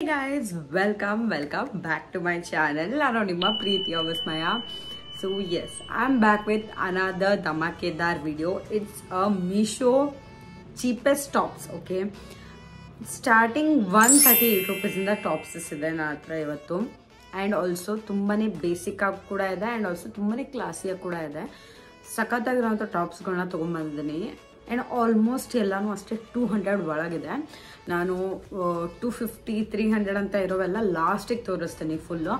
Hey guys, welcome back to my channel. Nanu nimma Preetiya Vismaya. So yes, I'm back with another dhamakedar video. It's a Meesho cheapest tops, okay? Starting 138 rupees in the tops ಇದೆ ನನ್ನ ಹತ್ರ ಇವತ್ತು. And also ತುಂಬಾನೇ basic ಆಗಿ ಕೂಡ ಇದೆ and also ತುಂಬಾನೇ classy ಆಗಿ ಕೂಡ ಇದೆ. ಸಖತ್ತಾಗಿರುವಂತ ಟಾಪ್ಸ್ ಗಳನ್ನ ತಗೊಂಡ್ ಬಂದಿದ್ದೀನಿ. And almost ಎಲ್ಲಾನು ಅಷ್ಟೇ 200 ಒಳಗಿದೆ. ನಾನು 250 300 ಅಂತ ಇರೋವೆಲ್ಲ ಲಾಸ್ಟಿಗೆ ತೋರಿಸ್ತೀನಿ ಫುಲ್ಲು.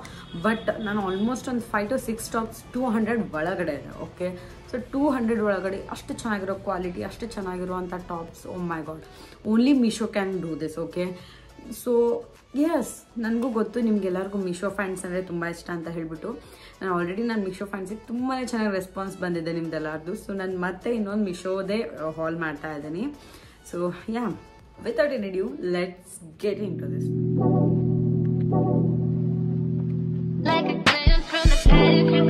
ಬಟ್ ನಾನು ಆಲ್ಮೋಸ್ಟ್ ಒಂದು 5 to 6 ಟಾಪ್ಸ್ 200 ಒಳಗಡೆ ಇದೆ. ಓಕೆ, ಸೊ 200 ಒಳಗಡೆ ಅಷ್ಟು ಚೆನ್ನಾಗಿರೋ ಕ್ವಾಲಿಟಿ, ಅಷ್ಟು ಚೆನ್ನಾಗಿರುವಂಥ tops. Oh my god, only Meesho can do this. Okay, so yes, ನನಗೂ ಗೊತ್ತು ನಿಮ್ಗೆಲ್ಲರಿಗೂ ಮೀಶೋ ಫ್ಯಾನ್ಸ್ ಅಂದರೆ ತುಂಬ ಇಷ್ಟ ಅಂತ ಹೇಳ್ಬಿಟ್ಟು ನಾನು ಮೀಶೋ ಫ್ಯಾನ್ಸಿಗೆ ತುಂಬಾ ಚೆನ್ನಾಗಿ ರೆಸ್ಪಾನ್ಸ್ ಬಂದಿದೆ ನಿಮ್ದೆಲ್ಲರದು. ಸೊ ನಾನು ಮತ್ತೆ ಇನ್ನೊಂದು ಮೀಶೋದೇ ಹಾಲ್ ಮಾಡ್ತಾ ಇದ್ದೀನಿ. So yeah, without any ado, let's get into this. Like a glance from the past, you can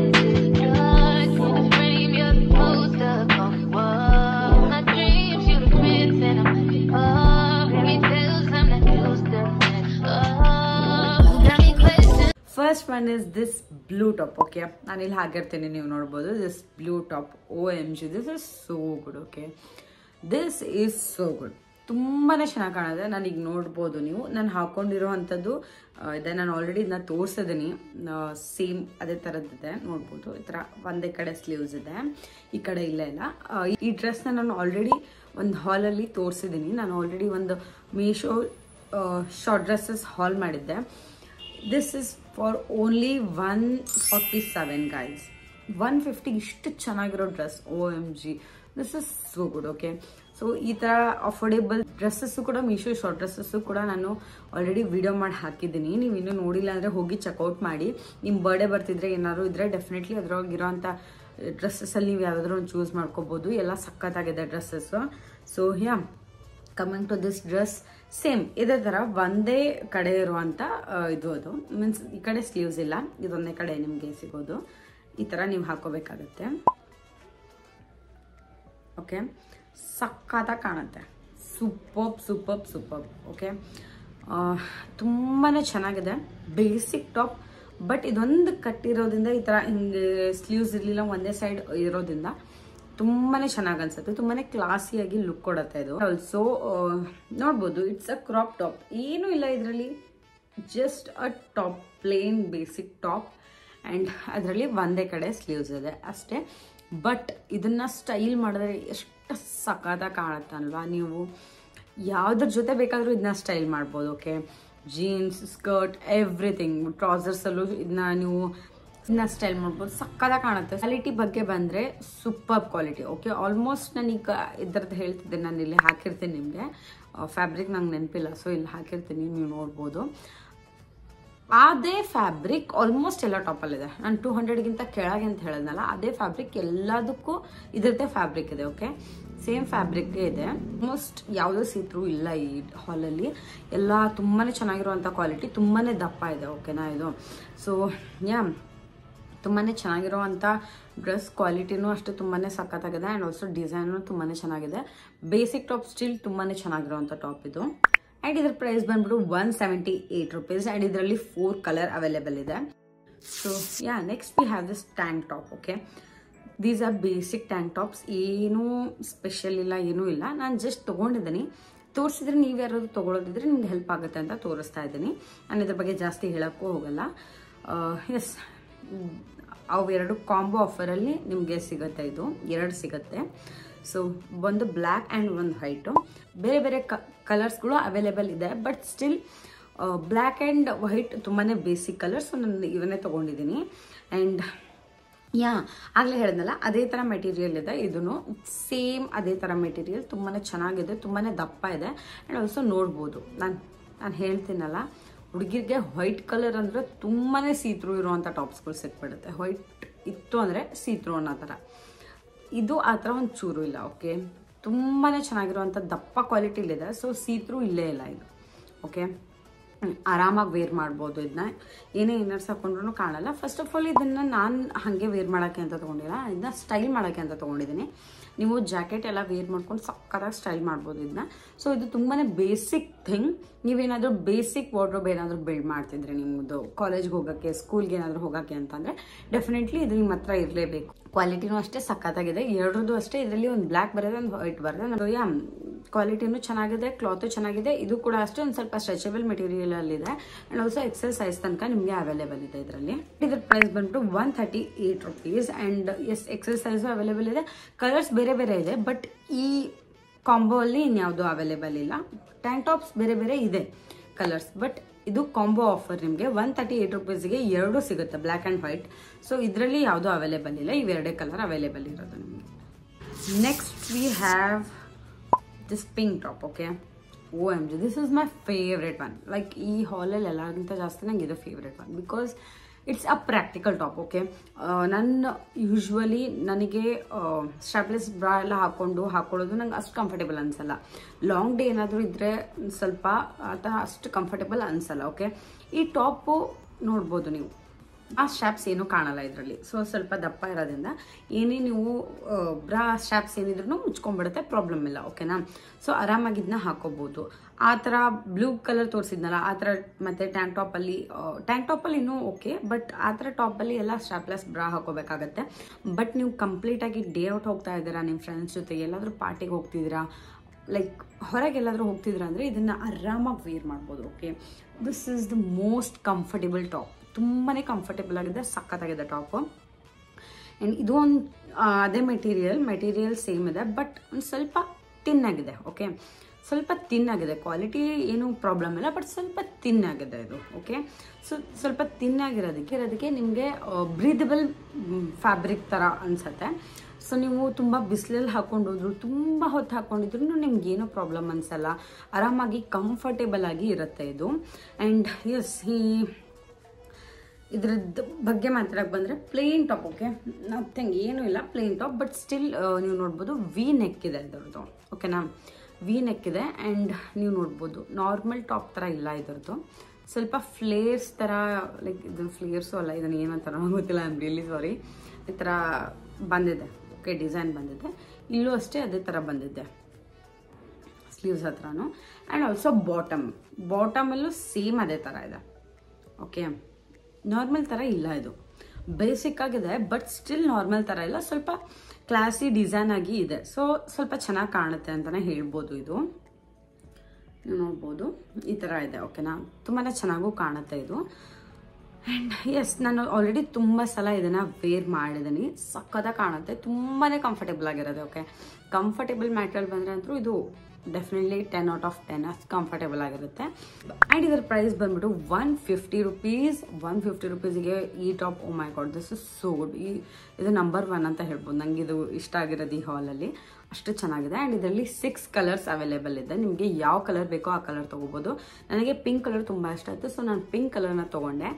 start to frame your poster on the wall. My dreams, you the prince and I'm at the bar. Can't tell some that you still got me questions. First one is this blue top. Okay, ನಾನು ಇಲ್ಲಿ ಹಾಕಿರ್ತೀನಿ, ನೀವು ನೋಡ್ಬೋದು. This blue top, OMG, this is so good. Okay, this is so good. ತುಂಬಾ ಚೆನ್ನಾಗಿ ಕಾಣಿದೆ. ನಾನೀಗ ನೋಡ್ಬೋದು, ನೀವು ನಾನು ಹಾಕೊಂಡಿರೋ ಅಂಥದ್ದು ಇದೆ. ನಾನು ಆಲ್ರೆಡಿ ಇದನ್ನ ತೋರಿಸಿದ್ದೀನಿ. ಸೇಮ್ ಅದೇ ಥರದ್ದಿದೆ, ನೋಡ್ಬೋದು. ಈ ಥರ ಒಂದೇ ಕಡೆ ಸ್ಲೀವ್ಸ್ ಇದೆ, ಈ ಕಡೆ ಇಲ್ಲ. ಈ ಡ್ರೆಸ್ನ ನಾನು ಆಲ್ರೆಡಿ ಒಂದು ಹಾಲಲ್ಲಿ ತೋರಿಸಿದ್ದೀನಿ. ನಾನು ಆಲ್ರೆಡಿ ಒಂದು ಮೀಶೋ ಶಾರ್ಟ್ ಡ್ರೆಸ್ಸಸ್ ಹಾಲ್ ಮಾಡಿದ್ದೆ. This is for only 147 guys. 150 ಇಷ್ಟು ಚೆನ್ನಾಗಿರೋ dress. OMG, this is so good. Okay, so ಈ ಥರ ಅಫೋರ್ಡೆಬಲ್ ಡ್ರೆಸ್ಸಸ್ಸು ಕೂಡ, ಮೀಶೋ ಶಾರ್ಟ್ ಡ್ರೆಸ್ಸಸ್ಸು ಕೂಡ ನಾನು ಆಲ್ರೆಡಿ ವಿಡಿಯೋ ಮಾಡಿ ಹಾಕಿದ್ದೀನಿ. ನೀವು ಇನ್ನೂ ನೋಡಿಲ್ಲ ಅಂದರೆ ಹೋಗಿ ಚೆಕ್ಔಟ್ ಮಾಡಿ. ನಿಮ್ಮ ಬರ್ಡೇ ಬರ್ತಿದ್ರೆ ಏನಾದ್ರು ಇದ್ರೆ ಡೆಫಿನೆಟ್ಲಿ ಅದ್ರೊಳಗಿರೋಂಥ ಡ್ರೆಸ್ಸಸ್ಸಲ್ಲಿ ನೀವು ಯಾವುದಾದ್ರೂ ಒಂದು ಚೂಸ್ ಮಾಡ್ಕೋಬೋದು. ಎಲ್ಲ ಸಖತ್ತಾಗಿದೆ dresses. So yeah, coming to this dress, same ಇದೇ ಥರ ಒಂದೇ ಕಡೆ ಇರುವಂಥ ಇದು. ಅದು ಮೀನ್ಸ್ ಈ ಕಡೆ ಸ್ಲೀವ್ಸ್ ಇಲ್ಲ, ಇದೊಂದೇ ಕಡೆ ನಿಮಗೆ ಸಿಗೋದು. ಈ ಥರ ನೀವು ಹಾಕೋಬೇಕಾಗತ್ತೆ. ಓಕೆ, ಸಖತ್ತಾಗಿ ಕಾಣುತ್ತೆ. ಸೂಪರ್. ಓಕೆ, ತುಂಬಾ ಚೆನ್ನಾಗಿದೆ. ಬೇಸಿಕ್ ಟಾಪ್, ಬಟ್ ಇದೊಂದು ಕಟ್ಟಿರೋದ್ರಿಂದ, ಈ ಥರ ಹಿಂಗೆ ಸ್ಲೀವ್ಸ್ ಇರಲಿಲ್ಲ, ಒಂದೇ ಸೈಡ್ ಇರೋದ್ರಿಂದ ತುಂಬಾ ಚೆನ್ನಾಗಿ ಅನ್ಸುತ್ತೆ. ತುಂಬಾ ಕ್ಲಾಸಿಯಾಗಿ ಲುಕ್ ಕೊಡುತ್ತೆ ಇದು. ಆಲ್ಸೋ ನೋಡ್ಬೋದು, ಇಟ್ಸ್ ಅ ಕ್ರಾಪ್ ಟಾಪ್. ಏನೂ ಇಲ್ಲ ಇದರಲ್ಲಿ, just a top, plain basic top. And ಅದರಲ್ಲಿ ಒಂದೇ ಕಡೆ ಸ್ಲೀವ್ಸ್ ಇದೆ ಅಷ್ಟೇ. ಬಟ್ ಇದನ್ನ ಸ್ಟೈಲ್ ಮಾಡಿದ್ರೆ ಎಷ್ಟು ಸಖತ್ತಾಗಿ ಕಾಣುತ್ತಲ್ವಾ. ನೀವು ಯಾವುದ್ರ ಜೊತೆ ಬೇಕಾದರೂ ಇದನ್ನ ಸ್ಟೈಲ್ ಮಾಡ್ಬೋದು. ಓಕೆ, ಜೀನ್ಸ್, ಸ್ಕರ್ಟ್, ಎವ್ರಿಥಿಂಗ್, ಟ್ರೌಸರ್ಸಲ್ಲೂ ಇದನ್ನ ಸ್ಟೈಲ್ ಮಾಡ್ಬೋದು. ಸಕ್ಕತ್ತಾಗಿ ಕಾಣುತ್ತೆ. ಕ್ವಾಲಿಟಿ ಬಗ್ಗೆ ಬಂದರೆ ಸೂಪರ್ ಕ್ವಾಲಿಟಿ. ಓಕೆ, ಆಲ್ಮೋಸ್ಟ್ ನಾನೀಗ ಇದ್ರದ್ದು ಹೇಳ್ತಿದ್ದೆ, ನಾನು ಇಲ್ಲಿ ಹಾಕಿರ್ತೀನಿ. ನಿಮಗೆ ಫ್ಯಾಬ್ರಿಕ್ ನಂಗೆ ನೆನಪಿಲ್ಲ, ಸೊ ಇಲ್ಲಿ ಹಾಕಿರ್ತೀನಿ, ನೀವು ನೋಡ್ಬೋದು. ಅದೇ ಫ್ಯಾಬ್ರಿಕ್ ಆಲ್ಮೋಸ್ಟ್ ಎಲ್ಲ ಟಾಪಲ್ಲಿದೆ. ನಾನು 200ಗಿಂತ ಕೆಳಗೆ ಅಂತ ಹೇಳಿದ್ನಲ್ಲ, ಅದೇ ಫ್ಯಾಬ್ರಿಕ್ ಎಲ್ಲದಕ್ಕೂ ಇದ್ರದ್ದೇ ಫ್ಯಾಬ್ರಿಕ್ ಇದೆ. ಓಕೆ, ಸೇಮ್ ಫ್ಯಾಬ್ರಿಕ್ ಇದೆ. ಆಲ್ಮೋಸ್ಟ್ ಯಾವುದೋ ಸೀತ್ರೂ ಇಲ್ಲ ಈ ಹಾಲಲ್ಲಿ. ಎಲ್ಲ ತುಂಬಾ ಚೆನ್ನಾಗಿರುವಂಥ ಕ್ವಾಲಿಟಿ, ತುಂಬಾ ದಪ್ಪ ಇದೆ. ಓಕೆನಾ ಇದು. ಸೊ ಯಾ, ತುಂಬಾ ಚೆನ್ನಾಗಿರುವಂಥ ಡ್ರೆಸ್. ಕ್ವಾಲಿಟಿನೂ ಅಷ್ಟು ತುಂಬಾ ಸಖತ್ತಾಗಿದೆ. ಆ್ಯಂಡ್ ಆಲ್ಸೋ ಡಿಸೈನು ತುಂಬಾ ಚೆನ್ನಾಗಿದೆ. ಬೇಸಿಕ್ ಟಾಪ್ ಸ್ಟಿಲ್ ತುಂಬಾ ಚೆನ್ನಾಗಿರುವಂಥ ಟಾಪ್ ಇದು. ಆ್ಯಂಡ್ ಇದ್ರ ಪ್ರೈಸ್ ಬಂದ್ಬಿಟ್ಟು 178 rupees. ಆ್ಯಂಡ್ ಇದರಲ್ಲಿ 4 ಕಲರ್ ಅವೈಲೇಬಲ್ ಇದೆ. So yeah, next we have this tank top. Okay, these are basic tank tops. ಏನೂ ಸ್ಪೆಷಲ್ ಇಲ್ಲ, ಏನೂ ಇಲ್ಲ. ನಾನು ಜಸ್ಟ್ ತೊಗೊಂಡಿದ್ದೀನಿ, ತೋರಿಸಿದ್ರೆ ನೀವು ಯಾರಾದ್ರು ತೊಗೊಳೋದಿದ್ರೆ ನಿಮ್ಗೆ ಹೆಲ್ಪ್ ಆಗುತ್ತೆ ಅಂತ ತೋರಿಸ್ತಾ ಇದ್ದೀನಿ. ನಾನು ಇದ್ರ ಬಗ್ಗೆ ಜಾಸ್ತಿ ಹೇಳೋಕ್ಕೂ ಹೋಗಲ್ಲ. ಎಸ್, ಅವು ಎರಡು ಕಾಂಬೋ ಆಫರಲ್ಲಿ ನಿಮಗೆ ಸಿಗುತ್ತೆ. ಇದು 2 ಸಿಗುತ್ತೆ. ಸೊ ಒಂದು ಬ್ಲ್ಯಾಕ್ ಆ್ಯಂಡ್ ಒಂದು ವೈಟು. ಬೇರೆ ಬೇರೆ ಕಲರ್ಸ್ಗಳು ಅವೈಲೇಬಲ್ ಇದೆ. But still black and white ತುಂಬಾ ಬೇಸಿಕ್ ಕಲರ್. ಸೊ ನಾನು ಇವನ್ನೇ ತೊಗೊಂಡಿದ್ದೀನಿ. ಆ್ಯಂಡ್ ಯಾ, ಆಗಲೇ ಹೇಳಿದ್ನಲ್ಲ, ಅದೇ ಥರ ಮೆಟೀರಿಯಲ್ ಇದೆ. ಇದೂ ಸೇಮ್ ಅದೇ ಥರ ಮೆಟೀರಿಯಲ್. ತುಂಬಾ ಚೆನ್ನಾಗಿದೆ, ತುಂಬಾ ದಪ್ಪ ಇದೆ. ಆ್ಯಂಡ್ ಆಲ್ಸೋ ನೋಡ್ಬೋದು, ನಾನು ಹೇಳ್ತೀನಲ್ಲ, ಹುಡುಗಿರಿಗೆ ವೈಟ್ ಕಲರ್ ಅಂದರೆ ತುಂಬಾ ಸೀತ್ರೂ ಇರುವಂಥ ಟಾಪ್ಸ್ಗಳು ಸಿಕ್ಬಿಡುತ್ತೆ. ವೈಟ್ ಇತ್ತು ಅಂದರೆ ಸೀತ್ರೂ ಅನ್ನೋ ಥರ. ಇದು ಆ ಥರ ಒಂದು ಚೂರು ಇಲ್ಲ. ಓಕೆ, ತುಂಬಾ ಚೆನ್ನಾಗಿರುವಂಥ ದಪ್ಪ ಕ್ವಾಲಿಟಿಲಿದೆ. ಸೊ ಸೀತ್ರೂ ಇಲ್ಲೇ ಇಲ್ಲ ಇದು. ಓಕೆ, ಆರಾಮಾಗಿ ವೇರ್ ಮಾಡ್ಬೋದು. ಇದನ್ನ ಏನೇ ಇನ್ನರ್ಸ್ ಹಾಕೊಂಡ್ರು ಕಾಣಲ್ಲ. ಫಸ್ಟ್ ಆಫ್ ಆಲ್ ಇದನ್ನು ನಾನು ಹಾಗೆ ವೇರ್ ಮಾಡೋಕ್ಕೆ ಅಂತ ತೊಗೊಂಡಿಲ್ಲ, ಇದನ್ನ ಸ್ಟೈಲ್ ಮಾಡೋಕ್ಕೆ ಅಂತ ತೊಗೊಂಡಿದ್ದೀನಿ. ನೀವು ಜಾಕೆಟ್ ಎಲ್ಲ ವೇರ್ ಮಾಡ್ಕೊಂಡು ಸಕ್ಕತ್ತಾಗಿ ಸ್ಟೈಲ್ ಮಾಡ್ಬೋದು ಇದನ್ನ. ಸೊ ಇದು ತುಂಬಾ ಬೇಸಿಕ್ ಥಿಂಗ್. ನೀವೇನಾದರೂ ಬೇಸಿಕ್ ವಾರ್ಡ್ರೋಬ್ ಏನಾದರೂ ಬಿಲ್ಡ್ ಮಾಡ್ತಿದ್ರೆ ನಿಮ್ಮದು ಕಾಲೇಜ್ಗೆ ಹೋಗೋಕ್ಕೆ, ಸ್ಕೂಲ್ಗೆ ಏನಾದರೂ ಹೋಗೋಕ್ಕೆ ಅಂತಂದರೆ ಡೆಫಿನೆಟ್ಲಿ ಇದು ನಿಮ್ಮ ಹತ್ರ ಇರಲೇಬೇಕು. ಕ್ವಾಲಿಟಿನೂ ಅಷ್ಟೇ ಸಕ್ಕತ್ತಾಗಿದೆ. ಎರಡರದ್ದು ಅಷ್ಟೇ. ಇದರಲ್ಲಿ ಒಂದು ಬ್ಲ್ಯಾಕ್ ಬರುತ್ತೆ, ಒಂದು ವೈಟ್ ಬರುತ್ತೆ. ಕ್ವಾಲಿಟಿನೂ ಚೆನ್ನಾಗಿದೆ, ಕ್ಲಾತು ಚೆನ್ನಾಗಿದೆ. ಇದು ಕೂಡ ಅಷ್ಟೇ ಒಂದು ಸ್ವಲ್ಪ ಸ್ಟ್ರೆಚಬಲ್ ಮೆಟೀರಿಯಲ್ ಅಲ್ಲಿ ಇದೆ. ಅಂಡ್ ಆಲ್ಸೋ ಎಕ್ಸೆಲ್ ಸೈಜ್ ತನಕ ನಿಮಗೆ ಅವೈಲೇಬಲ್ ಇದೆ ಇದರಲ್ಲಿ. ಇದ್ರ ಪ್ರೈಸ್ ಬಂದ್ಬಿಟ್ಟು 138 rupees. And S, XL size available ಇದೆ. ಕಲರ್ಸ್ ಬೇರೆ ಬೇರೆ ಇದೆ, ಬಟ್ ಈ ಕಾಂಬೋ ಅಲ್ಲಿ ಇನ್ಯಾವುದು ಅವೈಲೇಬಲ್ ಇಲ್ಲ. ಟ್ಯಾಂಕ್ ಟಾಪ್ಸ್ ಬೇರೆ ಬೇರೆ ಇದೆ ಕಲರ್ಸ್, ಬಟ್ ಇದು ಕಾಂಬೋ ಆಫರ್. ನಿಮಗೆ 138 rupeesಗೆ ಎರಡು ಸಿಗುತ್ತೆ, ಬ್ಲ್ಯಾಕ್ ಅಂಡ್ ವೈಟ್. ಸೊ ಇದರಲ್ಲಿ ಯಾವುದು ಅವೈಲೇಬಲ್ ಇಲ್ಲ, ಇವೆರಡೇ ಕಲರ್ ಅವೈಲೇಬಲ್ ಇರೋದು ನಿಮಗೆ. Next we have this pink top. Okay, OMG, this is my favorite one. Like ಈ ಹಾಲಲ್ಲಿ ಎಲ್ಲರಿಗಿಂತ ಜಾಸ್ತಿ ನಂಗೆ ಇದು favourite one, because it's a practical top. Okay, ನನ್ನ ಯೂಶ್ವಲಿ ನನಗೆ ಸ್ಟ್ರಾಪ್ಲೆಸ್ ಬ್ರಾ ಎಲ್ಲ ಹಾಕೊಳ್ಳೋದು ನಂಗೆ ಅಷ್ಟು ಕಂಫರ್ಟೇಬಲ್ ಅನ್ಸಲ್ಲ. ಲಾಂಗ್ ಡೇ ಏನಾದರೂ ಇದ್ರೆ ಸ್ವಲ್ಪ ಆ ಥರ ಅಷ್ಟು ಕಂಫರ್ಟೇಬಲ್ ಅನ್ಸಲ್ಲ. ಓಕೆ, ಈ ಟಾಪು ನೋಡ್ಬೋದು ನೀವು, ಆ ಸ್ಟ್ರಾಪ್ಸ್ ಏನೂ ಕಾಣಲ್ಲ ಇದರಲ್ಲಿ. ಸೊ ಸ್ವಲ್ಪ ದಪ್ಪ ಇರೋದ್ರಿಂದ ಏನೇ ನೀವು ಬ್ರಾ ಸ್ಟ್ರಾಪ್ಸ್ ಏನಿದ್ರು ಮುಚ್ಕೊಂಡ್ಬಿಡುತ್ತೆ, ಪ್ರಾಬ್ಲಮ್ ಇಲ್ಲ. ಓಕೆನಾ? ಸೊ ಆರಾಮಾಗಿ ಇದನ್ನ ಹಾಕೋಬಹುದು. ಆ ಥರ ಬ್ಲೂ ಕಲರ್ ತೋರಿಸಿದ್ನಲ್ಲ ಆ ಥರ, ಮತ್ತು ಟ್ಯಾಂಕ್ ಟಾಪಲ್ಲಿ ಇನ್ನೂ ಓಕೆ, ಬಟ್ ಆ ಥರ ಟಾಪಲ್ಲಿ ಎಲ್ಲ ಸ್ಟ್ರಾಪ್ಲೆಸ್ ಬ್ರಾ ಹಾಕೋಬೇಕಾಗತ್ತೆ. ಬಟ್ ನೀವು ಕಂಪ್ಲೀಟಾಗಿ ಡೇ ಔಟ್ ಹೋಗ್ತಾ ಇದ್ದೀರಾ, ನಿಮ್ಮ ಫ್ರೆಂಡ್ಸ್ ಜೊತೆಗೆ ಎಲ್ಲಾದರೂ ಪಾರ್ಟಿಗೆ ಹೋಗ್ತಿದ್ದೀರಾ, ಲೈಕ್ ಹೊರಗೆಲ್ಲಾದರೂ ಹೋಗ್ತಿದ್ದೀರಾ ಅಂದರೆ ಇದನ್ನು ಆರಾಮಾಗಿ ವೇರ್ ಮಾಡ್ಬೋದು. Okay, this is the most comfortable top. ತುಂಬಾ ಕಂಫರ್ಟೇಬಲ್ ಆಗಿದೆ, ಸಖತ್ತಾಗಿದೆ ಟಾಪು. ಆ್ಯಂಡ್ ಇದು ಒಂದು ಅದೇ ಮೆಟೀರಿಯಲ್ ಸೇಮ್ ಇದೆ, ಬಟ್ ಒಂದು ಸ್ವಲ್ಪ ತಿನ್ನಾಗಿದೆ. ಓಕೆ, ಸ್ವಲ್ಪ ತಿನ್ನಾಗಿದೆ. ಕ್ವಾಲಿಟಿ ಏನೂ ಪ್ರಾಬ್ಲಮ್ ಇಲ್ಲ, ಬಟ್ ಸ್ವಲ್ಪ ತಿನ್ನಾಗಿದೆ ಇದು. ಓಕೆ, ಸೊ ಸ್ವಲ್ಪ ತಿನ್ನಾಗಿರೋದಕ್ಕೆ ನಿಮಗೆ ಬ್ರೀದಬಲ್ ಫ್ಯಾಬ್ರಿಕ್ ಥರ ಅನಿಸುತ್ತೆ. ಸೊ ನೀವು ತುಂಬ ಬಿಸಿಲಲ್ಲಿ ಹಾಕೊಂಡೋದ್ರು, ತುಂಬ ಹೊತ್ತು ಹಾಕೊಂಡಿದ್ರು ನಿಮ್ಗೇನೋ ಪ್ರಾಬ್ಲಮ್ ಅನಿಸಲ್ಲ. ಆರಾಮಾಗಿ ಕಂಫರ್ಟೇಬಲ್ ಆಗಿ ಇರುತ್ತೆ ಇದು. ಆ್ಯಂಡ್ ಎಸ್, ಇದ್ರದ್ದು ಬಗ್ಗೆ ಮಾತಾಡಕ್ಕೆ ಬಂದರೆ ಪ್ಲೇನ್ ಟಾಪ್. ಓಕೆ, ನಥಿಂಗ್ ಏನೂ ಇಲ್ಲ, ಪ್ಲೇನ್ ಟಾಪ್. ಬಟ್ ಸ್ಟಿಲ್ ನೀವು ನೋಡ್ಬೋದು ವಿ ನೆಕ್ ಇದೆ ಇದರದ್ದು. ಓಕೆನಾ? ವಿ ನೆಕ್ ಇದೆ. ಆ್ಯಂಡ್ ನೀವು ನೋಡ್ಬೋದು ನಾರ್ಮಲ್ ಟಾಪ್ ಥರ ಇಲ್ಲ ಇದರದ್ದು. ಸ್ವಲ್ಪ ಫ್ಲೇರ್ಸ್ ಥರ, ಲೈಕ್ ಇದನ್ನು ಫ್ಲೇರ್ಸು ಅಲ್ಲ, ಇದನ್ನು ಏನಂತಾರ ಗೊತ್ತಿಲ್ಲ, ಐ ಆಮ್ ರಿಯಲಿ ಸಾರಿ. ಈ ಥರ ಬಂದಿದೆ. ಓಕೆ, ಡಿಸೈನ್ ಬಂದಿದೆ. ಇಲ್ಲೂ ಅಷ್ಟೇ ಅದೇ ಥರ ಬಂದಿದೆ ಸ್ಲೀವ್ಸ್ ಹತ್ರನೂ. ಆ್ಯಂಡ್ ಆಲ್ಸೋ ಬಾಟಮಲ್ಲೂ ಸೇಮ್ ಅದೇ ಥರ ಇದೆ. ಓಕೆ, ನಾರ್ಮಲ್ ಥರ ಇಲ್ಲ, ಇದು ಬೇಸಿಕ್ ಆಗಿದೆ, ಬಟ್ ಸ್ಟಿಲ್ ನಾರ್ಮಲ್ ಥರ ಇಲ್ಲ, ಸ್ವಲ್ಪ ಕ್ಲಾಸಿ ಡಿಸೈನ್ ಆಗಿ ಇದೆ. ಸೊ ಸ್ವಲ್ಪ ಚೆನ್ನಾಗಿ ಕಾಣುತ್ತೆ ಅಂತಲೇ ಹೇಳ್ಬೋದು. ಇದು ನೀವು ನೋಡ್ಬೋದು ಈ ಥರ ಇದೆ. ಓಕೆನಾ? ತುಂಬಾ ಚೆನ್ನಾಗೂ ಕಾಣುತ್ತೆ ಇದು. ಆ್ಯಂಡ್ ಎಸ್, ನಾನು ಆಲ್ರೆಡಿ ತುಂಬ ಸಲ ಇದನ್ನು ವೇರ್ ಮಾಡಿದ್ದೀನಿ. ಸಕ್ಕತ್ತಾಗಿ ಕಾಣುತ್ತೆ, ತುಂಬಾ ಕಂಫರ್ಟೇಬಲ್ ಆಗಿರೋದು. ಓಕೆ, ಕಂಫರ್ಟೇಬಲ್ ಮ್ಯಾಟೀರಿಯಲ್ ಬಂದರೆ ಅಂತೂ ಇದು ಡೆಫಿನೆಟ್ಲಿ 10 out of 10 ಅಷ್ಟು ಕಂಫರ್ಟೇಬಲ್ ಆಗಿರುತ್ತೆ. ಆ್ಯಂಡ್ ಇದರ ಪ್ರೈಸ್ ಬಂದ್ಬಿಟ್ಟು 150 rupees. 150 rupeesಗೆ ಈ top, oh my god, this is so good. ಇದು ನಂಬರ್ 1 ಅಂತ ಹೇಳ್ಬೋದು. ನನಗೆ ಇದು ಇಷ್ಟ ಆಗಿರೋದು ಈ ಹಾಲಲ್ಲಿ, ಅಷ್ಟು ಚೆನ್ನಾಗಿದೆ. ಆ್ಯಂಡ್ ಇದರಲ್ಲಿ 6 ಕಲರ್ಸ್ ಅವೈಲೇಬಲ್ ಇದೆ. ನಿಮಗೆ ಯಾವ ಕಲರ್ ಬೇಕೋ ಆ ಕಲರ್ ತೊಗೋಬೋದು. ನನಗೆ ಪಿಂಕ್ ಕಲರ್ ತುಂಬ ಇಷ್ಟ ಆಯಿತು, ಸೊ ನಾನು ಪಿಂಕ್ ಕಲರ್ನ ತೊಗೊಂಡೆ.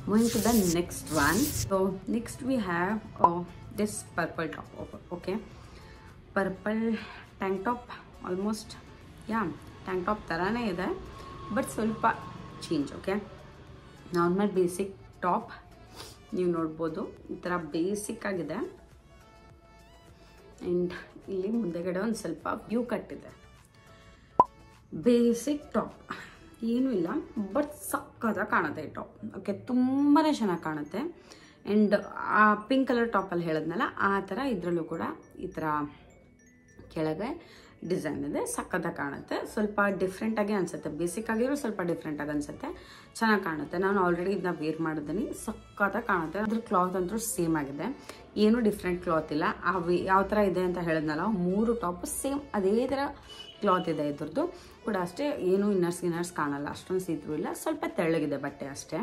Moving to the next one. So next we have this purple top. Okay, purple tank top. Almost tank top ಥರನೇ ಇದೆ, ಬಟ್ ಸ್ವಲ್ಪ change. Okay, normal basic top ನೀವು ನೋಡ್ಬೋದು, ಈ ಥರ ಬೇಸಿಕ್ ಆಗಿದೆ. ಆ್ಯಂಡ್ ಇಲ್ಲಿ ಮುಂದೆಗಡೆ ಒಂದು ಸ್ವಲ್ಪ ವ್ಯೂ ಕಟ್ಟಿದೆ. ಬೇಸಿಕ್ ಟಾಪ್ ಏನೂ ಇಲ್ಲ, ಬಟ್ ಸಕ್ಕತ್ತಾಗಿ ಕಾಣುತ್ತೆ ಈ ಟಾಪ್. ಓಕೆ, ತುಂಬಾ ಚೆನ್ನಾಗಿ ಕಾಣುತ್ತೆ. ಆ್ಯಂಡ್ ಆ ಪಿಂಕ್ ಕಲರ್ ಟಾಪಲ್ಲಿ ಹೇಳಿದ್ನಲ್ಲ ಆ ಥರ ಇದರಲ್ಲೂ ಕೂಡ ಈ ಥರ ಕೆಳಗೆ ಡಿಸೈನ್ ಇದೆ. ಸಕ್ಕತ್ತಾಗಿ ಕಾಣುತ್ತೆ, ಸ್ವಲ್ಪ ಡಿಫ್ರೆಂಟಾಗಿ ಅನಿಸುತ್ತೆ. ಬೇಸಿಕ್ ಆಗಿರೋ ಸ್ವಲ್ಪ ಡಿಫ್ರೆಂಟಾಗಿ ಅನಿಸುತ್ತೆ, ಚೆನ್ನಾಗಿ ಕಾಣುತ್ತೆ. ನಾನು ಆಲ್ರೆಡಿ ಇದನ್ನ ವೇರ್ ಮಾಡಿದ್ದೀನಿ, ಸಕ್ಕತ್ತಾಗಿ ಕಾಣುತ್ತೆ. ಅದ್ರ ಕ್ಲಾತ್ ಅಂತೂ ಸೇಮ್ ಆಗಿದೆ, ಏನೂ ಡಿಫ್ರೆಂಟ್ ಕ್ಲಾತ್ ಇಲ್ಲ. ಯಾವ ಥರ ಇದೆ ಅಂತ ಹೇಳಿದ್ನಲ್ಲ, 3 ಟಾಪ್ ಸೇಮ್ ಅದೇ ಥರ ಕ್ಲಾತ್ ಇದೆ. ಇದ್ರದ್ದು ಕೂಡ ಅಷ್ಟೇ, ಏನೂ ಇನ್ನರ್ಸ್ ಕಾಣಲ್ಲ, ಅಷ್ಟೊಂದು ಸೀತ್ರೂ ಇಲ್ಲ, ಸ್ವಲ್ಪ ತೆಳ್ಳಗಿದೆ ಬಟ್ಟೆ ಅಷ್ಟೇ.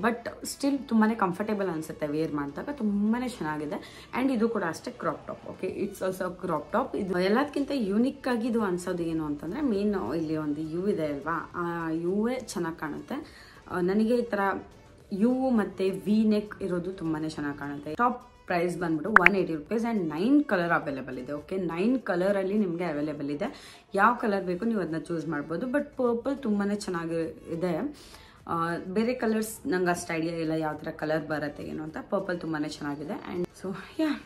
ಬಟ್ ಸ್ಟಿಲ್ ತುಂಬಾ ಕಂಫರ್ಟೇಬಲ್ ಅನಿಸುತ್ತೆ ವೇರ್ ಮಾಡಿದಾಗ, ತುಂಬಾ ಚೆನ್ನಾಗಿದೆ. ಆ್ಯಂಡ್ ಇದು ಕೂಡ ಅಷ್ಟೇ crop top. Okay, it's also crop top. ಇದು ಎಲ್ಲದಕ್ಕಿಂತ ಯೂನಿಕ್ ಆಗಿ ಇದು ಅನ್ಸೋದು ಏನು ಅಂತಂದರೆ, ಮೇನ್ ಇಲ್ಲಿ ಒಂದು ಯು ಇದೆ ಅಲ್ವಾ, ಆ ಯುವೇ ಚೆನ್ನಾಗಿ ಕಾಣುತ್ತೆ. ನನಗೆ ಈ ಥರ ಯು ಮತ್ತು ವಿ ನೆಕ್ ಇರೋದು ತುಂಬಾ ಚೆನ್ನಾಗಿ ಕಾಣುತ್ತೆ. ಟಾಪ್ ಪ್ರೈಸ್ ಬಂದ್ಬಿಟ್ಟು 180 ರೂಪೀಸ್ ಆ್ಯಂಡ್ 9 ಕಲರ್ ಅವೈಲೇಬಲ್ ಇದೆ. ಓಕೆ, 9 ಕಲರಲ್ಲಿ ನಿಮಗೆ ಅವೈಲೇಬಲ್ ಇದೆ. ಯಾವ ಕಲರ್ ಬೇಕು ನೀವು ಅದನ್ನ ಚೂಸ್ ಮಾಡ್ಬೋದು. ಬಟ್ ಪರ್ಪಲ್ ತುಂಬಾ ಚೆನ್ನಾಗಿ ಇದೆ. ಬೇರೆ ಕಲರ್ಸ್ ನಂಗೆ ಅಷ್ಟು ಐಡಿಯಾ ಇಲ್ಲ ಯಾವ ಥರ ಕಲರ್ ಬರುತ್ತೆ ಏನು ಅಂತ. ಪರ್ಪಲ್ ತುಂಬಾ ಚೆನ್ನಾಗಿದೆ. And so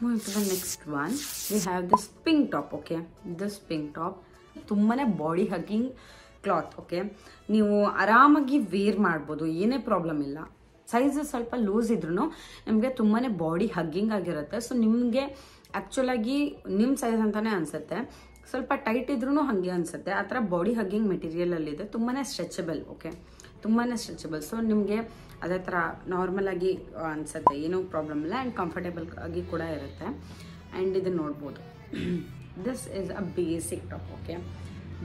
moving to the next one, we have this pink top. Okay, this pink top ತುಂಬಾ ಬಾಡಿ ಹಗ್ಗಿಂಗ್ ಕ್ಲಾತ್. ಓಕೆ, ನೀವು ಆರಾಮಾಗಿ ವೇರ್ ಮಾಡ್ಬೋದು, ಏನೇ ಪ್ರಾಬ್ಲಮ್ ಇಲ್ಲ. ಸೈಜ್ ಸ್ವಲ್ಪ ಲೂಸ್ ಇದ್ರೂ ನಿಮಗೆ ತುಂಬಾ ಬಾಡಿ ಹಗ್ಗಿಂಗ್ ಆಗಿರುತ್ತೆ. ಸೊ ನಿಮಗೆ ಆ್ಯಕ್ಚುಲಾಗಿ ನಿಮ್ಮ ಸೈಜ್ ಅಂತಾನೆ ಅನಿಸುತ್ತೆ. ಸ್ವಲ್ಪ ಟೈಟ್ ಇದ್ರೂ ಹಾಗೆ ಅನಿಸುತ್ತೆ. ಆ ಥರ ಬಾಡಿ ಹಗ್ಗಿಂಗ್ ಮೆಟೀರಿಯಲಲ್ಲಿದೆ. ತುಂಬಾ ಸ್ಟ್ರೆಚಬಲ್. ಓಕೆ, ತುಂಬಾ ಸ್ಟ್ರೆಚಬಲ್. ಸೊ ನಿಮಗೆ ಅದೇ ಥರ ನಾರ್ಮಲ್ ಆಗಿ ಅನಿಸುತ್ತೆ, ಏನೂ ಪ್ರಾಬ್ಲಮ್ ಇಲ್ಲ. ಆ್ಯಂಡ್ ಕಂಫರ್ಟೇಬಲ್ ಆಗಿ ಕೂಡ ಇರುತ್ತೆ. ಆ್ಯಂಡ್ ಇದನ್ನು ನೋಡ್ಬೋದು, this is a basic top. Okay,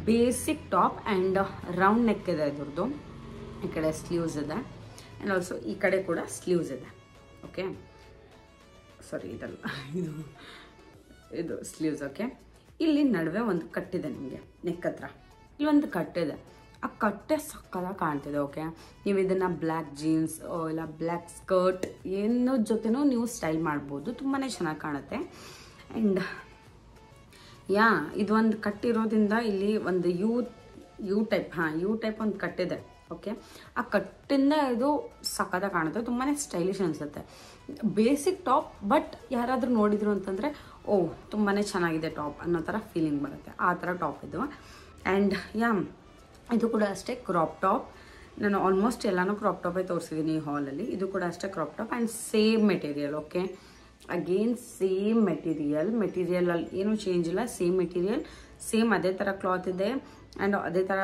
basic top and round neck ಇದೆ ಇದ್ರದ್ದು. ಈ ಕಡೆ ಸ್ಲೀವ್ಸ್ ಇದೆ ಆ್ಯಂಡ್ ಆಲ್ಸೋ ಈ ಕಡೆ ಕೂಡ ಸ್ಲೀವ್ಸ್ ಇದೆ. ಓಕೆ, ಸಾರಿ ಇದಲ್ಲ, ಇದು ಸ್ಲೀವ್ಸ್. ಓಕೆ, ಇಲ್ಲಿ ನಡುವೆ ಒಂದು ಕಟ್ಟಿದೆ ನಿಮಗೆ ನೆಕ್ ಹತ್ರ. ಇಲ್ಲೊಂದು ಕಟ್ಟಿದೆ, ಆ ಕಟ್ಟೆ ಸಕ್ಕತ್ತಾಗಿ ಕಾಣ್ತಿದೆ. ಓಕೆ, ನೀವು ಇದನ್ನು ಬ್ಲ್ಯಾಕ್ ಜೀನ್ಸ್ ಇಲ್ಲ ಬ್ಲ್ಯಾಕ್ ಸ್ಕರ್ಟ್ ಏನೋ ಜೊತೆನೂ ನೀವು ಸ್ಟೈಲ್ ಮಾಡ್ಬೋದು. ತುಂಬಾ ಚೆನ್ನಾಗಿ ಕಾಣುತ್ತೆ. ಆ್ಯಂಡ್ ಇದು ಒಂದು ಕಟ್ಟಿರೋದ್ರಿಂದ ಇಲ್ಲಿ ಒಂದು ಯು ಟೈಪ್ ಒಂದು ಕಟ್ಟಿದೆ. ಓಕೆ, ಆ ಕಟ್ಟಿಂದ ಇದು ಸಕ್ಕತ್ತಾಗಿ ಕಾಣುತ್ತೆ. ತುಂಬಾ ಸ್ಟೈಲಿಶ್ ಅನಿಸುತ್ತೆ. ಬೇಸಿಕ್ ಟಾಪ್, ಬಟ್ ಯಾರಾದರೂ ನೋಡಿದ್ರು ಅಂತಂದರೆ ತುಂಬಾ ಚೆನ್ನಾಗಿದೆ ಟಾಪ್ ಅನ್ನೋ ಥರ ಫೀಲಿಂಗ್ ಬರುತ್ತೆ. ಆ ಥರ ಟಾಪ್ ಇದು. ಆ್ಯಂಡ್ ಇದು ಕೂಡ ಅಷ್ಟೇ ಕ್ರಾಪ್ ಟಾಪ್. ನಾನು ಆಲ್ಮೋಸ್ಟ್ ಎಲ್ಲನೂ ಕ್ರಾಪ್ ಟಾಪೇ ತೋರಿಸಿದ್ದೀನಿ ಈ ಹಾಲಲ್ಲಿ. ಇದು ಕೂಡ ಅಷ್ಟೇ crop top and same material. Okay, again same ಮೆಟೀರಿಯಲಲ್ಲಿ ಏನೂ ಚೇಂಜ್ ಇಲ್ಲ. ಸೇಮ್ ಮೆಟೀರಿಯಲ್, ಸೇಮ್ ಅದೇ ಥರ ಕ್ಲಾತ್ ಇದೆ ಆ್ಯಂಡ್ ಅದೇ ಥರ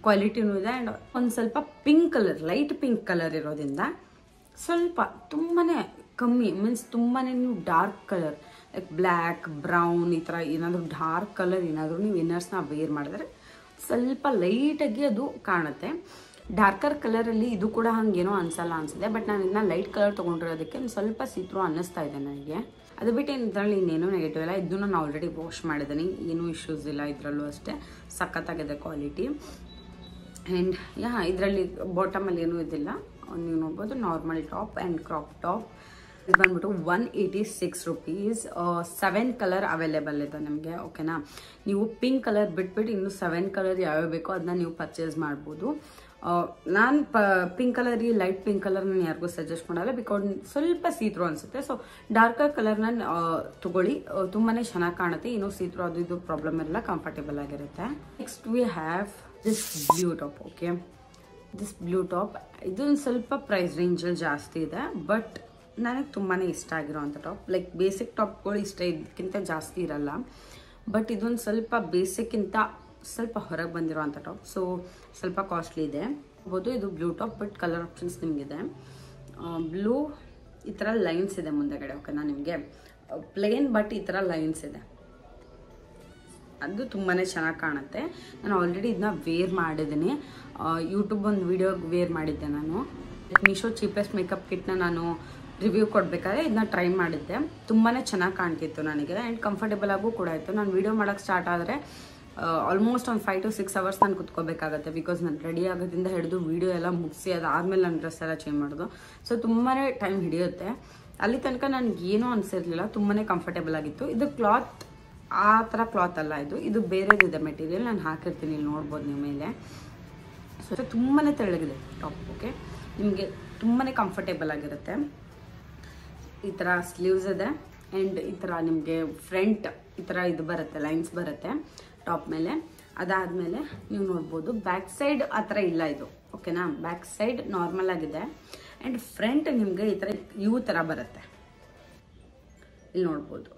ಕ್ವಾಲಿಟಿನೂ ಇದೆ. ಆ್ಯಂಡ್ ಒಂದು ಸ್ವಲ್ಪ pink colour, light pink colour ಇರೋದ್ರಿಂದ ಸ್ವಲ್ಪ ತುಂಬಾ ಕಮ್ಮಿ, ಮೀನ್ಸ್ ತುಂಬಾ ನೀವು dark colour like black brown ಈ ಥರ ಏನಾದರೂ ಡಾರ್ಕ್ ಕಲರ್ ಏನಾದರೂ ನೀವು ಇನ್ನರ್ಸ್ನ ವೇರ್ ಮಾಡಿದ್ರೆ ಸ್ವಲ್ಪ ಲೈಟಾಗಿ ಅದು ಕಾಣುತ್ತೆ. ಡಾರ್ಕರ್ ಕಲರಲ್ಲಿ ಇದು ಕೂಡ ಹಂಗೇನೋ ಅನ್ಸಲ್ಲ ಅನಿಸಿದೆ. ಬಟ್ ನಾನು ಇದನ್ನ ಲೈಟ್ ಕಲರ್ ತೊಗೊಂಡಿರೋದಕ್ಕೆ ಸ್ವಲ್ಪ ಸೀತ್ರೂ ಅನ್ನಿಸ್ತಾ ಇದೆ ನನಗೆ. ಅದು ಬಿಟ್ಟು ಇದರಲ್ಲಿ ಇನ್ನೇನು ನೆಗೆಟಿವ್ ಇಲ್ಲ. ಇದನ್ನು ನಾನು ಆಲ್ರೆಡಿ ವಾಶ್ ಮಾಡಿದ್ದೀನಿ, ಏನೂ ಇಶ್ಯೂಸ್ ಇಲ್ಲ. ಇದರಲ್ಲೂ ಅಷ್ಟೇ ಸಖತ್ತಾಗಿದೆ ಕ್ವಾಲಿಟಿ. ಆ್ಯಂಡ್ ಇದರಲ್ಲಿ ಬಾಟಮಲ್ಲಿ ಏನೂ ಇದಿಲ್ಲ. ನೀವು ನೋಡ್ಬೋದು normal top and crop top. ಇದು ಬಂದ್ಬಿಟ್ಟು 186 ರೂಪೀಸ್. 7 ಕಲರ್ ಅವೈಲೇಬಲ್ ಇದೆ ನಿಮಗೆ. ಓಕೆನಾ, ನೀವು ಪಿಂಕ್ ಕಲರ್ ಬಿಟ್ಬಿಟ್ಟು ಇನ್ನು 7 ಕಲರ್ ಯಾವ್ಯಾವ ಬೇಕೋ ಅದನ್ನ ನೀವು ಪರ್ಚೇಸ್ ಮಾಡ್ಬೋದು. ನಾನು ಪಿಂಕ್ ಕಲರ್, ಈ ಲೈಟ್ ಪಿಂಕ್ ಕಲರ್ ನಾನು ಯಾರಿಗೂ ಸಜೆಸ್ಟ್ ಮಾಡಲ್ಲ, ಬಿಕಾಸ್ ಸ್ವಲ್ಪ ಸೀತ್ರು ಅನಿಸುತ್ತೆ. ಸೊ ಡಾರ್ಕರ್ ಕಲರ್ನ ತಗೊಳ್ಳಿ, ತುಂಬಾ ಚೆನ್ನಾಗಿ ಕಾಣುತ್ತೆ. ಇನ್ನೂ ಸೀತ್ರು ಅದು ಇದು ಪ್ರಾಬ್ಲಮ್ ಇರಲ್ಲ, ಕಂಫರ್ಟೇಬಲ್ ಆಗಿರುತ್ತೆ. Next we have this blue top. Okay, this blue top ಇದೊಂದು ಸ್ವಲ್ಪ ಪ್ರೈಸ್ ರೇಂಜಲ್ಲಿ ಜಾಸ್ತಿ ಇದೆ. ಬಟ್ ನನಗೆ ತುಂಬಾ ಇಷ್ಟ ಆಗಿರೋವಂಥ ಟಾಪ್. ಲೈಕ್ ಬೇಸಿಕ್ ಟಾಪ್ಗಳು ಇಷ್ಟ ಇದಕ್ಕಿಂತ ಜಾಸ್ತಿ ಇರಲ್ಲ. ಬಟ್ ಇದೊಂದು ಸ್ವಲ್ಪ ಬೇಸಿಕ್ಕಿಂತ ಸ್ವಲ್ಪ ಹೊರಗೆ ಬಂದಿರೋವಂಥ ಟಾಪ್. ಸೊ ಸ್ವಲ್ಪ ಕಾಸ್ಟ್ಲಿ ಇದೆ. ಇದು blue top, but colour options ನಿಮಗಿದೆ. ಬ್ಲೂ ಈ ಥರ ಲೈನ್ಸ್ ಇದೆ ಮುಂದೆಗಡೆ. ಓಕೆನಾ, ನಿಮಗೆ ಪ್ಲೇನ್ ಬಟ್ ಈ ಥರ ಲೈನ್ಸ್ ಇದೆ. ಅದು ತುಂಬಾ ಚೆನ್ನಾಗಿ ಕಾಣುತ್ತೆ. ನಾನು ಆಲ್ರೆಡಿ ಇದನ್ನ ವೇರ್ ಮಾಡಿದ್ದೀನಿ. ಯೂಟ್ಯೂಬ್ ಒಂದು ವಿಡಿಯೋ ವೇರ್ ಮಾಡಿದ್ದೆ ನಾನು. ಮೀಶೋ ಚೀಪೆಸ್ಟ್ ಮೇಕಪ್ ಕಿಟ್ನ ನಾನು ರಿವ್ಯೂ ಕೊಡಬೇಕಾದ್ರೆ ಇದನ್ನ ಟ್ರೈ ಮಾಡಿದ್ದೆ. ತುಂಬಾ ಚೆನ್ನಾಗಿ ಕಾಣ್ತಿತ್ತು ನನಗೆ ಆ್ಯಂಡ್ ಕಂಫರ್ಟೇಬಲ್ ಆಗೂ ಕೂಡ ಇತ್ತು. ನಾನು ವಿಡಿಯೋ ಮಾಡೋಕ್ಕೆ ಸ್ಟಾರ್ಟ್ ಆದರೆ ಆಲ್ಮೋಸ್ಟ್ ಒಂದು 5 to 6 hours ನಾನು ಕುತ್ಕೋಬೇಕಾಗತ್ತೆ. ಬಿಕಾಸ್ ನಾನು ರೆಡಿ ಆಗೋದ್ರಿಂದ ಹಿಡಿದು ವಿಡಿಯೋ ಎಲ್ಲ ಮುಗಿಸಿ ಅದಾದಮೇಲೆ ನನ್ನ ಡ್ರೆಸ್ ಎಲ್ಲ ಚೇಂಜ್ ಮಾಡೋದು. ಸೊ ತುಂಬಾ ಟೈಮ್ ಹಿಡಿಯುತ್ತೆ. ಅಲ್ಲಿ ತನಕ ನನಗೆ ಏನೂ ಅನಿಸಿರ್ಲಿಲ್ಲ, ತುಂಬಾ ಕಂಫರ್ಟೇಬಲ್ ಆಗಿತ್ತು. ಇದು ಕ್ಲಾತ್ ಆ ಥರ ಕ್ಲಾತ್ ಅಲ್ಲ, ಇದು ಬೇರೆದಿದೆ ಮೆಟೀರಿಯಲ್. ನಾನು ಹಾಕಿರ್ತೀನಿ, ಇಲ್ಲಿ ನೋಡ್ಬೋದು ನೀವು ಮೇಲೆ. ಸೊ ತುಂಬಾ ತೆಳ್ಳಗಿದೆ ಟಾಪ್. ಓಕೆ, ನಿಮಗೆ ತುಂಬಾ ಕಂಫರ್ಟೇಬಲ್ ಆಗಿರುತ್ತೆ. ಈ ಥರ ಸ್ಲೀವ್ಸ್ ಇದೆ ಆ್ಯಂಡ್ ಈ ಥರ ನಿಮಗೆ ಫ್ರಂಟ್ ಈ ಥರ ಇದು ಬರುತ್ತೆ, ಲೈನ್ಸ್ ಬರುತ್ತೆ ಟಾಪ್ ಮೇಲೆ. ಅದಾದಮೇಲೆ ನೀವು ನೋಡ್ಬೋದು ಬ್ಯಾಕ್ ಸೈಡ್ ಆ ಥರ ಇಲ್ಲ ಇದು. ಓಕೆನಾ, ಬ್ಯಾಕ್ ಸೈಡ್ ನಾರ್ಮಲ್ ಆಗಿದೆ ಆ್ಯಂಡ್ ಫ್ರಂಟ್ ನಿಮಗೆ ಈ ಥರ ಯು ಥರ ಬರುತ್ತೆ. ಇಲ್ಲಿ ನೋಡ್ಬೋದು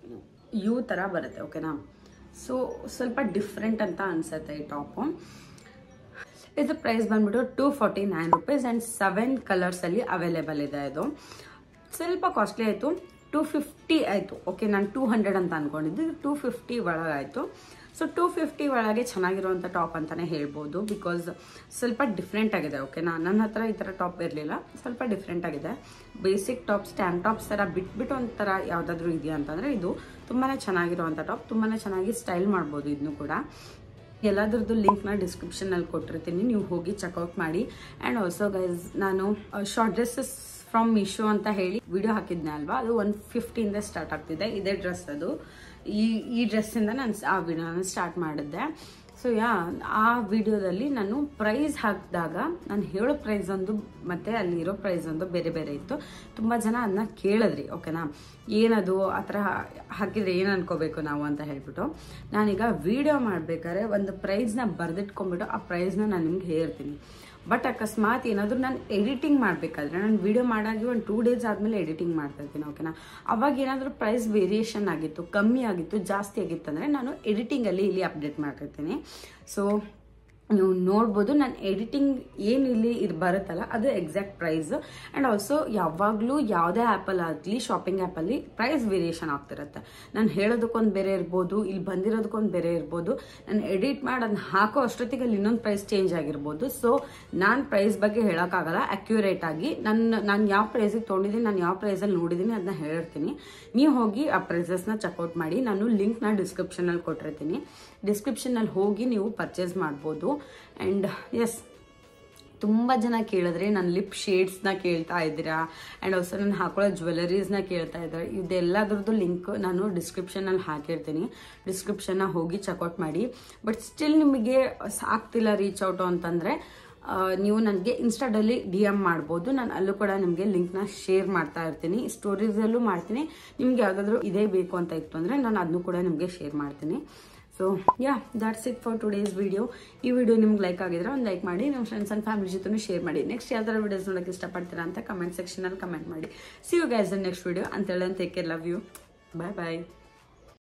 ಯು ಥರ ಬರುತ್ತೆ. ಓಕೆನಾ, ಸೊ ಸ್ವಲ್ಪ ಡಿಫ್ರೆಂಟ್ ಅಂತ ಅನಿಸುತ್ತೆ ಈ ಟಾಪು. ಇದು ಪ್ರೈಸ್ ಬಂದ್ಬಿಟ್ಟು 249 ರೂಪೀಸ್ ಆ್ಯಂಡ್ 7 ಕಲರ್ಸಲ್ಲಿ ಅವೈಲೇಬಲ್ ಇದೆ. ಇದು ಸ್ವಲ್ಪ ಕಾಸ್ಟ್ಲಿ ಆಯಿತು, 250 ಆಯಿತು. ಓಕೆ, ನಾನು 200 ಅಂತ ಅಂದ್ಕೊಂಡಿದ್ದು, 250 ಒಳಗಾಯಿತು. ಸೊ 250 ಒಳಗೆ ಚೆನ್ನಾಗಿರುವಂಥ ಟಾಪ್ ಅಂತಲೇ ಹೇಳ್ಬೋದು. ಬಿಕಾಸ್ ಸ್ವಲ್ಪ ಡಿಫ್ರೆಂಟ್ ಆಗಿದೆ. ಓಕೆನಾ, ನನ್ನ ಹತ್ರ ಈ ಥರ ಟಾಪ್ ಇರಲಿಲ್ಲ, ಸ್ವಲ್ಪ ಡಿಫ್ರೆಂಟ್ ಆಗಿದೆ. ಬೇಸಿಕ್ ಟಾಪ್ಸ್, ಟ್ಯಾಂಕ್ ಟಾಪ್ಸ್ ಥರ ಬಿಟ್ಬಿಟ್ಟು ಒಂಥರ ಯಾವುದಾದ್ರೂ ಇದೆಯಾ ಅಂತಂದರೆ ಇದು ತುಂಬಾ ಚೆನ್ನಾಗಿರುವಂಥ ಟಾಪ್. ತುಂಬಾ ಚೆನ್ನಾಗಿ ಸ್ಟೈಲ್ ಮಾಡ್ಬೋದು ಇದನ್ನು ಕೂಡ. ಎಲ್ಲದ್ರದ್ದು ಲಿಂಕ್ನ ಡಿಸ್ಕ್ರಿಪ್ಷನಲ್ಲಿ ಕೊಟ್ಟಿರ್ತೀನಿ, ನೀವು ಹೋಗಿ ಚೆಕ್ಔಟ್ ಮಾಡಿ. ಆ್ಯಂಡ್ ಆಲ್ಸೋ ಗೈಸ್, ನಾನು ಶಾರ್ಟ್ ಡ್ರೆಸ್ಸಸ್ ಫ್ರಮ್ ಮೀಶೋ ಅಂತ ಹೇಳಿ ವಿಡಿಯೋ ಹಾಕಿದ್ನೆ ಅಲ್ವಾ, ಅದು 150 ಸ್ಟಾರ್ಟ್ ಆಗ್ತಿದೆ. ಇದೇ ಡ್ರೆಸ್ ಅದು. ಈ ಡ್ರೆಸ್ಸಿಂದ ನಾನು ಆ ವಿಡಿಯೋನ ಸ್ಟಾರ್ಟ್ ಮಾಡಿದ್ದೆ. ಸೊ ಆ ವಿಡಿಯೋದಲ್ಲಿ ನಾನು ಪ್ರೈಸ್ ಹಾಕಿದಾಗ ನಾನು ಹೇಳೋ ಪ್ರೈಸ್ ಒಂದು ಮತ್ತೆ ಅಲ್ಲಿರೋ ಪ್ರೈಸ್ ಒಂದು ಬೇರೆ ಬೇರೆ ಇತ್ತು. ತುಂಬ ಜನ ಅದನ್ನ ಕೇಳಿದ್ರಿ, ಓಕೆನಾ, ಏನದು ಆ ಥರ ಹಾಕಿದ್ರೆ ಏನು ಅನ್ಕೋಬೇಕು ನಾವು ಅಂತ ಹೇಳ್ಬಿಟ್ಟು. ನಾನೀಗ ವಿಡಿಯೋ ಮಾಡ್ಬೇಕಾದ್ರೆ ಒಂದು ಪ್ರೈಸ್ನ ಬರೆದಿಟ್ಕೊಂಡ್ಬಿಟ್ಟು ಆ ಪ್ರೈಸ್ನ ನಾನು ನಿಮ್ಗೆ ಹೇಳ್ತೀನಿ. ಬಟ್ ಅಕಸ್ಮಾತ್ ಏನಾದರೂ ನಾನು ಎಡಿಟಿಂಗ್ ಮಾಡಬೇಕಾದ್ರೆ, ನಾನು ವಿಡಿಯೋ ಮಾಡಾಗಿ ಒಂದು 2 days ಆದಮೇಲೆ ಎಡಿಟಿಂಗ್ ಮಾಡ್ತಾ ಇರ್ತೀನಿ, ಓಕೆನಾ. ಅವಾಗ ಏನಾದರೂ ಪ್ರೈಸ್ ವೇರಿಯೇಷನ್ ಆಗಿತ್ತು, ಕಮ್ಮಿ ಆಗಿತ್ತು, ಜಾಸ್ತಿ ಆಗಿತ್ತು ಅಂದರೆ ನಾನು ಎಡಿಟಿಂಗಲ್ಲಿ ಇಲ್ಲಿ ಅಪ್ಡೇಟ್ ಮಾಡಿರ್ತೀನಿ. ಸೊ ನೀವು ನೋಡ್ಬೋದು ನಾನು ಎಡಿಟಿಂಗ್ ಏನು ಇಲ್ಲಿ ಇದು ಬರುತ್ತಲ್ಲ ಅದು ಎಕ್ಸಾಕ್ಟ್ ಪ್ರೈಸ್. ಆ್ಯಂಡ್ ಆಲ್ಸೋ ಯಾವಾಗಲೂ ಯಾವುದೇ ಆ್ಯಪಲ್ಲಿ ಆಗಲಿ ಶಾಪಿಂಗ್ ಆ್ಯಪಲ್ಲಿ ಪ್ರೈಸ್ ವೇರಿಯೇಷನ್ ಆಗ್ತಿರುತ್ತೆ. ನಾನು ಹೇಳೋದಕ್ಕೊಂದು ಬೇರೆ ಇರ್ಬೋದು, ಇಲ್ಲಿ ಬಂದಿರೋದಕ್ಕೊಂದು ಬೇರೆ ಇರ್ಬೋದು, ನಾನು ಎಡಿಟ್ ಮಾಡಿ ಅದನ್ನ ಹಾಕೋ ಅಷ್ಟೊತ್ತಿಗೆ ಅಲ್ಲಿ ಇನ್ನೊಂದು ಪ್ರೈಸ್ ಚೇಂಜ್ ಆಗಿರ್ಬೋದು. ಸೊ ನಾನು ಪ್ರೈಸ್ ಬಗ್ಗೆ ಹೇಳೋಕ್ಕಾಗಲ್ಲ ಅಕ್ಯುರೇಟ್ ಆಗಿ. ನಾನು ಯಾವ ಪ್ರೈಸಿಗೆ ತೊಗೊಂಡಿದ್ದೀನಿ, ನಾನು ಯಾವ ಪ್ರೈಸಲ್ಲಿ ನೋಡಿದ್ದೀನಿ ಅದನ್ನ ಹೇಳಿರ್ತೀನಿ. ನೀವು ಹೋಗಿ ಆ ಪ್ರೈಸಸ್ನ ಚೆಕ್ಔಟ್ ಮಾಡಿ. ನಾನು ಲಿಂಕ್ನ ಡಿಸ್ಕ್ರಿಪ್ಷನಲ್ಲಿ ಕೊಟ್ಟಿರ್ತೀನಿ. ಡಿಸ್ಕ್ರಿಪ್ಷನಲ್ಲಿ ಹೋಗಿ ನೀವು ಪರ್ಚೇಸ್ ಮಾಡ್ಬೋದು. ಆ್ಯಂಡ್ ಎಸ್, ತುಂಬ ಜನ ಕೇಳಿದ್ರೆ ನನ್ನ ಲಿಪ್ ಶೇಡ್ಸ್ನ ಕೇಳ್ತಾ ಇದ್ದೀರಾ, ಆ್ಯಂಡ್ ಆಲ್ಸೋ ನಾನು ಹಾಕೊಳ್ಳೋ ಜ್ಯುವೆಲರೀಸ್ನ ಕೇಳ್ತಾ ಇದ್ದಾರೆ. ಇದೆಲ್ಲದ್ರದ್ದು ಲಿಂಕ್ ನಾನು ಡಿಸ್ಕ್ರಿಪ್ಷನಲ್ಲಿ ಹಾಕಿರ್ತೀನಿ. ಡಿಸ್ಕ್ರಿಪ್ಷನ್ನ ಹೋಗಿ ಚೆಕ್ಔಟ್ ಮಾಡಿ. ಬಟ್ ಸ್ಟಿಲ್ ನಿಮಗೆ ಆಗ್ತಿಲ್ಲ ರೀಚ್ ಔಟು ಅಂತಂದರೆ ನೀವು ನನಗೆ ಇನ್ಸ್ಟಾದಲ್ಲಿ DM ಮಾಡ್ಬೋದು. ನಾನು ಅಲ್ಲೂ ಕೂಡ ನಿಮಗೆ ಲಿಂಕ್ನ ಶೇರ್ ಮಾಡ್ತಾ ಇರ್ತೀನಿ, ಸ್ಟೋರೀಸಲ್ಲೂ ಮಾಡ್ತೀನಿ. ನಿಮ್ಗೆ ಯಾವುದಾದ್ರೂ ಇದೇ ಬೇಕು ಅಂತ ಇತ್ತು ಅಂದರೆ ನಾನು ಅದನ್ನು ಕೂಡ ನಿಮಗೆ ಶೇರ್ ಮಾಡ್ತೀನಿ. So that's it for today's video. ಈ ವಿಡಿಯೋ ನಿಮ್ಗೆ ಲೈಕ್ ಆಗಿದ್ರೆ ಒಂದು ಲೈಕ್ ಮಾಡಿ, ನಮ್ಮ ಫ್ರೆಂಡ್ಸ್ ಆ್ಯಂಡ್ ಫ್ಯಾಮಿಲಿ ಜೊತೆ ಶೇರ್ ಮಾಡಿ. ನೆಕ್ಸ್ಟ್ ಯಾವ ಥರ ವಿಡಿಯೋಸ್ ನೋಡೋಕ್ಕೆ ಇಷ್ಟಪಡ್ತೀರಾ ಅಂತ ಕಮೆಂಟ್ ಸೆಕ್ಷನಲ್ಲಿ ಕಮೆಂಟ್ ಮಾಡಿ. See you guys in next video. ಅಂತೇಳಿ take care, love you, bye bye.